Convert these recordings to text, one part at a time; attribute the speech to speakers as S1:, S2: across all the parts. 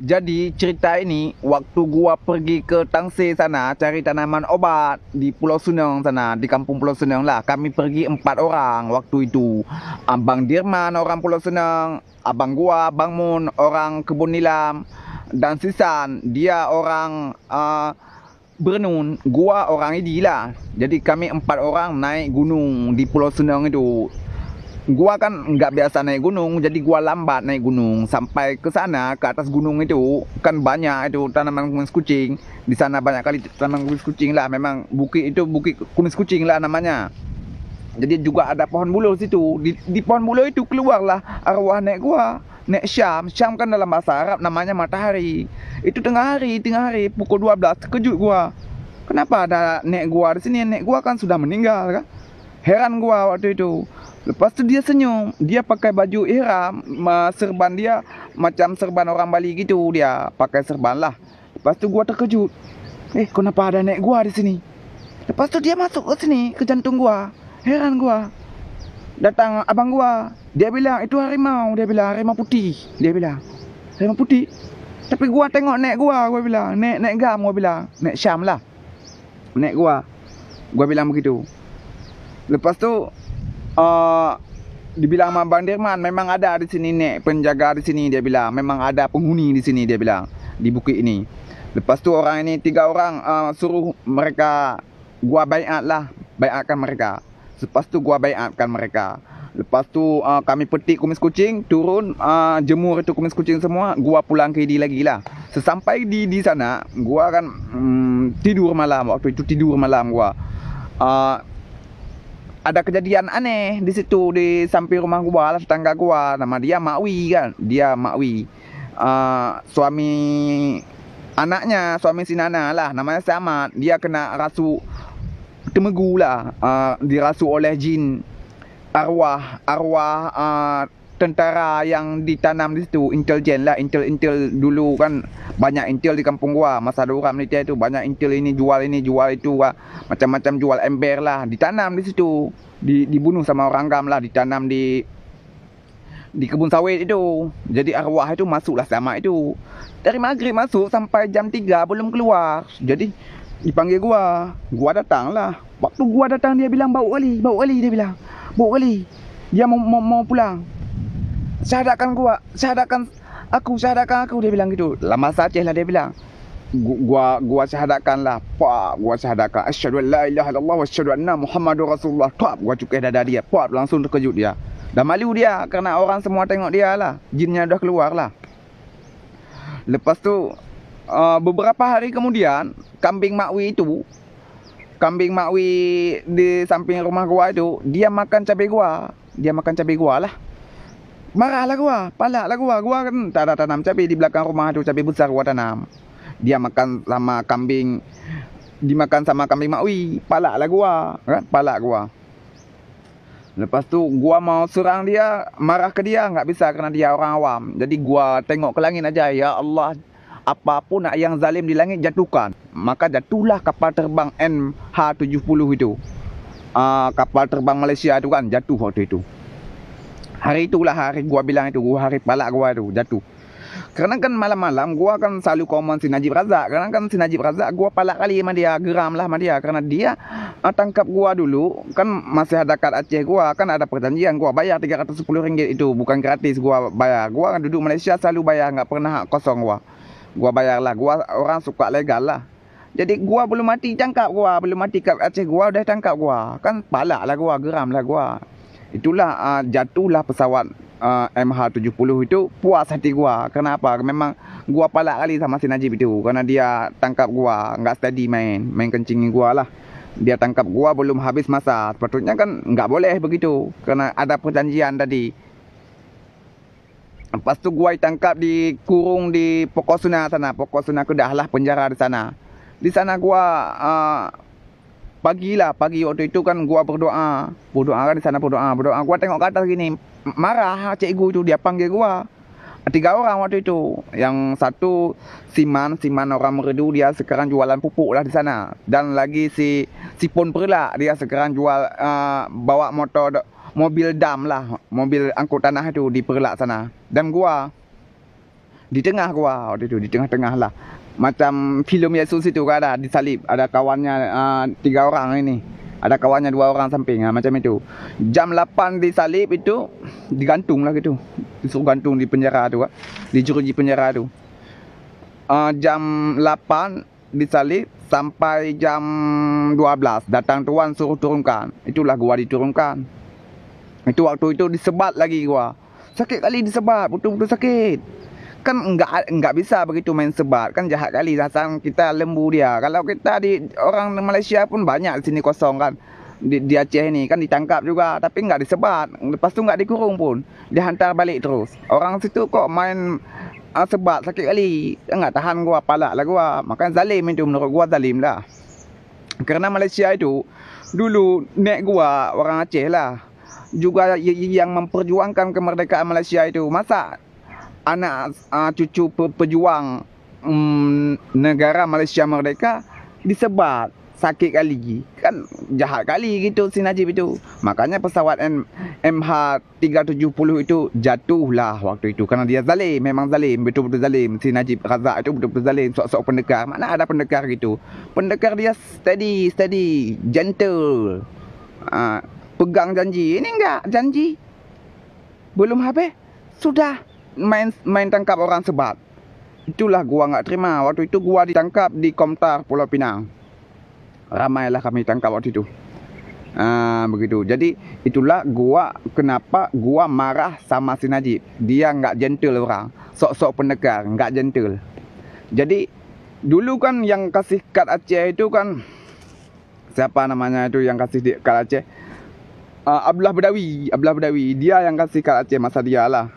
S1: Jadi cerita ini waktu gua pergi ke Tangsir sana cari tanaman obat di Pulau Sunong sana, di kampung Pulau Sunong lah. Kami pergi 4 orang waktu itu. Abang Dirman orang Pulau Sunong, abang gua, Bang Mun orang Kebun Nilam, dan Sisan dia orang Bernun, gua orang Idi lah. Jadi kami 4 orang naik gunung di Pulau Sunong itu. Gua kan nggak biasa naik gunung, jadi gua lambat naik gunung. Sampai ke sana, ke atas gunung itu kan banyak itu tanaman kumis kucing. Di sana banyak kali tanaman kumis kucing lah. Memang bukit itu bukit kumis kucing lah namanya. Jadi juga ada pohon buluh situ. Di pohon buluh itu keluarlah arwah nek gua, nek Syam. Syam kan dalam bahasa Arab namanya matahari. Itu tengah hari pukul 12 terkejut gua. Kenapa ada nek gua di sini? Nek gua kan sudah meninggal kan. Heran gua waktu itu. Lepas tu dia senyum. Dia pakai baju ihram, serban dia macam serban orang Bali gitu, dia pakai serban lah. Lepas tu gua terkejut. Kenapa ada nek gua di sini? Lepas tu dia masuk ke sini, ke jantung gua. Heran gua. Datang abang gua. Dia bilang itu harimau, dia bilang harimau putih. Dia bilang harimau putih. Tapi gua tengok nek gua bilang, nek Gam gua bilang, nek Syam lah. Nek gua bilang begitu. Lepas tu dibilang sama Bang Dirman, memang ada di sini nek penjaga di sini, dia bilang memang ada penghuni di sini, dia bilang di bukit ini. Lepas tu orang ini 3 orang suruh mereka, gua baiatkan mereka. Lepas tu gua baiatkan mereka. Lepas tu kami petik kumis kucing, turun jemur itu kumis kucing semua, gua pulang ke Idi lagi lah. Sesampai di sana, gua kan tidur malam, waktu itu tidur malam gua. Ada kejadian aneh di situ, di samping rumah gua lah, tetangga gua, nama dia Makwi kan. Dia Makwi. Suami anaknya, suami si Nana lah, namanya Samat. Dia kena rasu temegu lah, dirasu oleh jin arwah tentara yang ditanam di situ, intelijen lah, intel dulu kan banyak intel di kampung gua. Masa ada orang militer itu banyak intel, ini jual itu lah. Macam-macam jual ember lah, ditanam di situ, dibunuh sama orang Gam lah, ditanam di kebun sawit itu. Jadi arwah itu masuklah sama itu. Dari maghrib masuk sampai jam 3 belum keluar. Jadi dipanggil gua datang lah. Waktu gua datang dia bilang bau kali dia bilang. Bau kali. Dia mau pulang. Syahadakan aku, dia bilang gitu. Lama Aceh lah dia bilang. Gua syahadakan lah. Gua syahadakan asyhadu an la ilaha illallah wa asyhadu anna muhammadur rasulullah. Gua cukai dada dia. Langsung terkejut dia. Dah malu dia kerana orang semua tengok dia lah. Jinnya dah keluar lah. Lepas tu beberapa hari kemudian, kambing Makwi di samping rumah gua itu, dia makan cabai gua lah. Marahlah gua, palaklah gua kan tak ada tanam cabai di belakang rumah tu, cabai besar gua tanam. Dia makan sama kambing, dimakan sama kambing Makwi, palaklah gua, kan? Palak gua. Lepas tu gua mau serang dia, marah ke dia enggak bisa kerana dia orang awam. Jadi gua tengok ke langit aja, ya Allah, apapun yang zalim di langit jatuhkan. Maka jatuhlah kapal terbang MH70 itu. Kapal terbang Malaysia itu kan jatuh waktu itu. Hari itulah hari gua bilang itu, hari palak gua itu jatuh. Kerana kan malam-malam gua kan selalu komen si Najib Razak. Kerana kan si Najib Razak gua palak kali sama dia, geram lah sama dia. Kerana dia tangkap gua dulu, kan masih ada kat Aceh gua, kan ada perjanjian gua bayar RM310 itu, bukan gratis gua bayar. Gua kan duduk Malaysia selalu bayar, enggak pernah kosong gua. Gua bayar lah, gua orang suka legal lah. Jadi gua belum mati tangkap belum mati kat Aceh gua dah tangkap gua. Kan palak lah gua, geram lah gua. Itulah jatuhlah pesawat MH70 itu, puas hati gua. Kenapa? Memang gua palak kali sama si Najib itu, kerana dia tangkap gua enggak steady main kencing gua lah. Dia tangkap gua belum habis masa. Sepatutnya kan enggak boleh begitu, kerana ada perjanjian tadi. Lepas tu gua ditangkap, dikurung di Pokok Suna sana. Pokok Suna Kedah lah, penjara di sana. Di sana gua pagi waktu itu kan gua berdoa kan di sana, berdoa. Gua tengok ke atas gini, marah cikgu itu, dia panggil gua. 3 orang waktu itu. Yang satu Siman orang Merdu, dia sekarang jualan pupuk lah di sana. Dan lagi si Pon Perlak, dia sekarang jual bawa mobil dam lah, mobil angkut tanah itu di Perlak sana. Dan gua Di tengah gua waktu itu, di tengah-tengah lah. Macam filem Yesus itu kan ada disalib, ada kawannya 3 orang ini. Ada kawannya 2 orang samping, macam itu. Jam 8 disalib itu digantung lah gitu. Disuruh gantung di penjara tu, dijeruji penjara tu. Jam 8 disalib sampai jam 12 datang tuan suruh turunkan. Itulah gua diturunkan. Itu waktu itu disebat lagi gua. Sakit kali disebat, betul-betul sakit. Kan enggak bisa begitu main sebat, kan jahat kali rasanya kita lembu dia. Kalau kita di orang Malaysia pun banyak di sini kosong kan. Di Aceh ni kan ditangkap juga tapi enggak disebat. Lepas tu enggak dikurung pun. Dihantar balik terus. Orang situ kok main sebat sakit kali. Enggak tahan gua, palak lah gua. Makanya zalim itu, menurut gua zalim lah. Kerana Malaysia itu dulu nek gua orang Aceh lah juga yang memperjuangkan kemerdekaan Malaysia itu. Masa anak cucu pejuang negara Malaysia merdeka disebat sakit kali, kan jahat kali gitu si Najib itu. Makanya pesawat MH370 itu jatuhlah waktu itu karena dia zalim, memang zalim, betul-betul zalim. Si Najib Razak itu betul-betul zalim, sok-sok pendekar. Mana ada pendekar gitu. Pendekar dia steady, gentle, pegang janji. Ini enggak janji, belum habis sudah main tangkap orang sebat. Itulah gua enggak terima. Waktu itu gua ditangkap di Komtar Pulau Pinang. Ramailah kami tangkap waktu itu. Begitu. Jadi itulah kenapa gua marah sama si Najib. Dia enggak gentle orang. Sok-sok pendekar, enggak gentle. Jadi dulu kan yang kasih kad Aceh itu kan siapa namanya itu yang kasih kad Aceh? Abdullah Badawi. Dia yang kasih kad Aceh masa dia lah.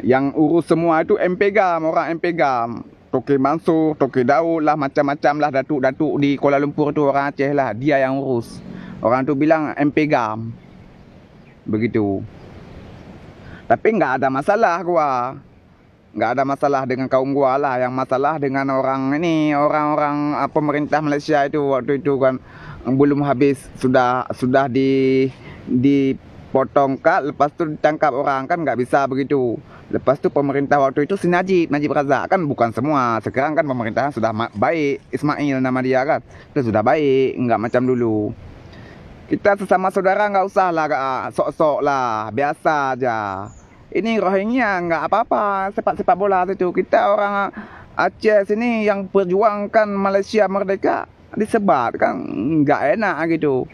S1: Yang urus semua itu MPGAM, orang MPGAM. Toke Mansur, Toke Daud lah, macam-macam lah datuk-datuk di Kuala Lumpur tu orang Aceh lah. Dia yang urus. Orang tu bilang MPGAM. Begitu. Tapi enggak ada masalah gua. Enggak ada masalah dengan kaum gua lah. Yang masalah dengan orang ini, orang-orang pemerintah Malaysia itu waktu itu kan belum habis sudah dipotong kad, lepas tu ditangkap orang, kan enggak bisa begitu. Lepas tu pemerintah waktu itu si Najib Razak, kan bukan semua. Sekarang kan pemerintahan sudah baik. Ismail nama dia kan. Itu sudah baik, enggak macam dulu. Kita sesama saudara enggak usah lah sok-sok lah, biasa aja. Ini Rohingya enggak apa-apa, sepak bola itu. Kita orang Aceh sini yang perjuangkan Malaysia merdeka disebat, kan enggak enak gitu.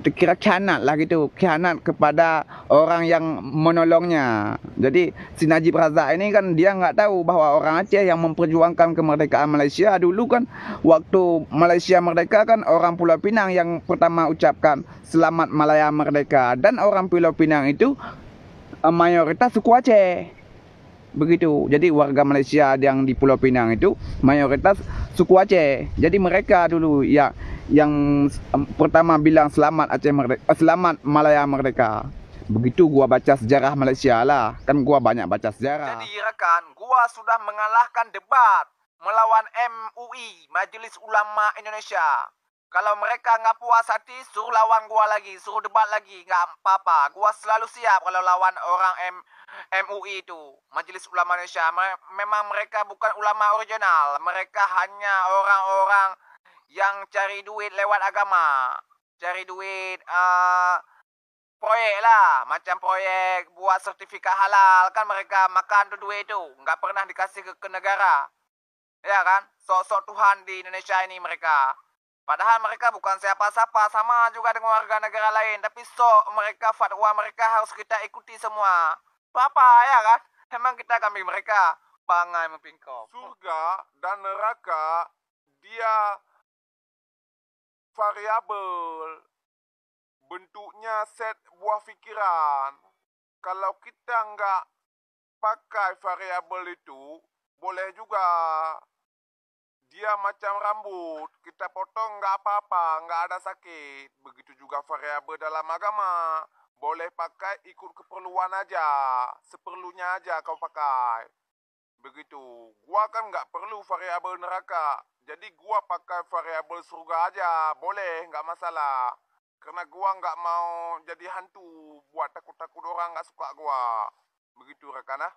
S1: Kira khianat lah gitu, khianat kepada orang yang menolongnya. Jadi si Najib Razak ini kan dia enggak tahu bahawa orang Aceh yang memperjuangkan kemerdekaan Malaysia dulu kan, waktu Malaysia merdeka kan orang Pulau Pinang yang pertama ucapkan selamat Malaya merdeka, dan orang Pulau Pinang itu mayoritas suku Aceh. Begitu. Jadi warga Malaysia yang di Pulau Pinang itu mayoritas suku Aceh. Jadi mereka dulu ya yang pertama bilang selamat Aceh merdeka, selamat Malaya merdeka. Begitu gua baca sejarah Malaysia lah. Kan gua banyak baca sejarah. Jadi rekan, gua sudah mengalahkan debat melawan MUI, Majelis Ulama Indonesia. Kalau mereka nggak puas hati, suruh lawan gua lagi, suruh debat lagi, nggak apa-apa. Gua selalu siap kalau lawan orang MUI itu, Majelis Ulama Indonesia. Memang mereka bukan ulama original, mereka hanya orang-orang yang cari duit lewat agama, cari duit proyek lah, macam proyek buat sertifikat halal, kan mereka makan tu duit tu, nggak pernah dikasih ke negara, ya kan? Sok-sok Tuhan di Indonesia ini mereka. Padahal mereka bukan siapa-siapa, sama juga dengan warga negara lain, tapi sok mereka fatwa mereka harus kita ikuti semua. Apa ya kan? Emang kita kambing mereka, bangai mempingkau.
S2: Surga dan neraka dia variabel, bentuknya set buah fikiran. Kalau kita nggak pakai variabel itu, boleh juga. Dia macam rambut, kita potong nggak apa-apa, nggak ada sakit. Begitu juga variabel dalam agama, boleh pakai ikut keperluan aja, seperlunya aja kau pakai. Begitu. Gua kan nggak perlu variabel neraka, jadi gua pakai variabel surga aja, boleh, nggak masalah. Karena gua nggak mau jadi hantu buat takut-takut orang nggak suka gua. Begitu rekan ah.